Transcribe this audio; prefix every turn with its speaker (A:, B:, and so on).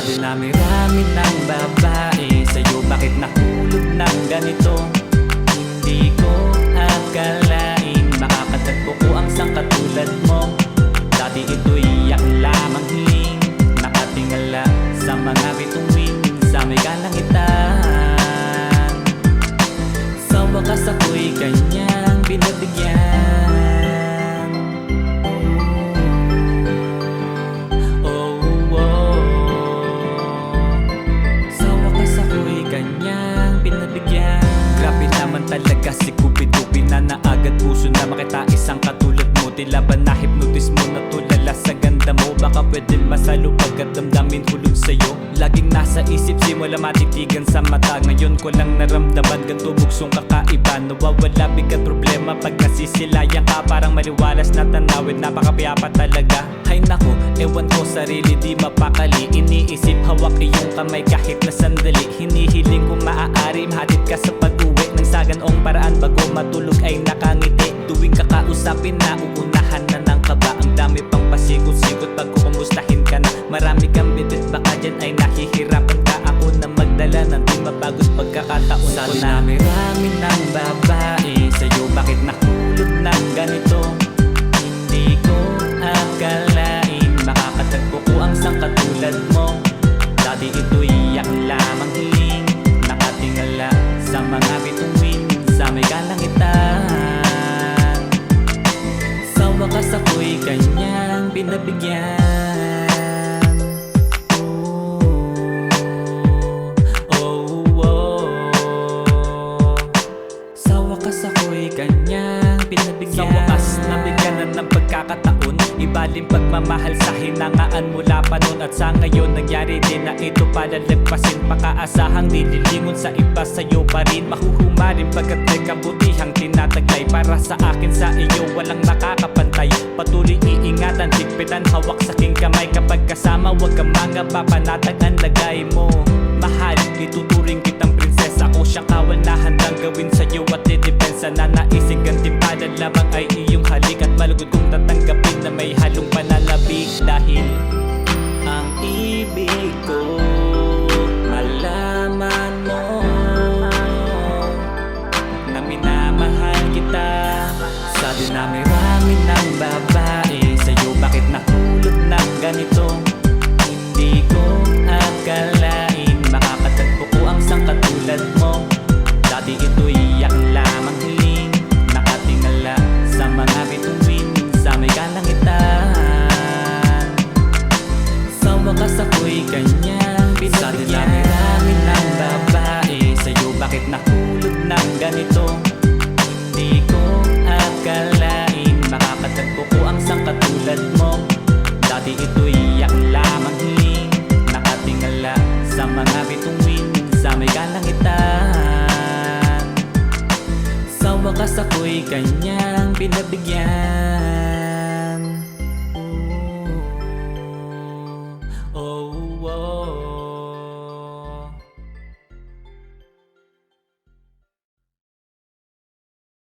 A: dinami-rami ng babae sa'yo, bakit nahulog ng ganito? Hindi ko akalain makakatagpo ko ang sangkatulad mo. Dati ito'y aking lamang hiling, nakatingala sa mga bituin sa may kalangitan. Sa wakas ako'y kanyang binabigyan. Oh, oh. Sa wakas ako'y kanyang binabigyan. Grabe naman talaga si Kupidupi na naagad puso na makita isang katulad mo. Tila ba na-hypnotize mo, natulala sa ganda mo? Baka pwede masalo pagkat damdamin hulog sa'yo. Laging nasa isip, simula matitigan sa mata. Ngayon ko lang naramdaman ganito buksong kakaiba. Nawawala bigat problema pag nasisilayan ka. Parang maliwalas na tanawin, napakapayapa talaga. Hay nako, ewan ko sarili di mapakali. Iniisip hawak iyong kamay kahit na sandali. Hinihiling kung maaari mahatid ka sa pag-uwi ng saganoong paraan bago matulog ay nakangiti. Tuwing kakausapin na uunahan na ng kaba. Ang dami pang pasikot-sikot pag kukumustahin ka na. Marami kang bibit, baka dyan ay nahihirapan ka. Ako na magdala ng di mapagod pagkakataon ko na. Sa dinami-rami ng babae sa'yo, bakit nahulog ng ganito? Hindi ko akalain makakatagpo ko ang sangkatulad mo. Dati ito'y aking lamang hiling, nakatingala sa mga bituin sa may kalangitan. Sa wakas ako'y kanyang binabigyan. Oh, oh, oh. Sa wakas ako'y kanyang binabigyan. Sa wakas nabigyan na ng pagkakataon, ibaling pagmamahal sa hinangaan mula pa noon. At sa ngayon nangyari din na ito palalagpasin. Pakaasahang dililingon sa iba, sa'yo pa rin mahuhumarin pagkat may kabutihang tinataglay. Para sa akin sa iyo walang nakakapantay. Patuloy iingatan, higpitan, hawak sa aking kamay. Kapag kasama huwag kang mangamba, panatag ang lagay mo. Mahal, ituturing kitang prinsesa. Ako siyang kawal na handang gawin sa'yo at didepensa. Na naising gantimpala lamang ay iyong halik. At malugod kong tatanggapin na may halong pananabik. Dahil ang ibig ko malaman mo na minamahal kita. Sa dinami-rami ng babae sa'yo, bakit nahulog ng ganito? Hindi ko akalain makakatagpo ko ang sangkatulad mo. Dati ito'y aking lamang hiling, nakatingala sa mga bituin sa may kalangitan. Sa wakas ako'y kanyang binabigyan. Sa dinami-rami ng babae sa'yo, bakit nahulog ng ganito? Hindi ko akalain makakatagpo ko ang sangkatulad mo. Dati ito'y aking lamang hiling, nakatingala sa mga bituin sa may kalangitan. Sa wakas ako'y kanyang binabigyan.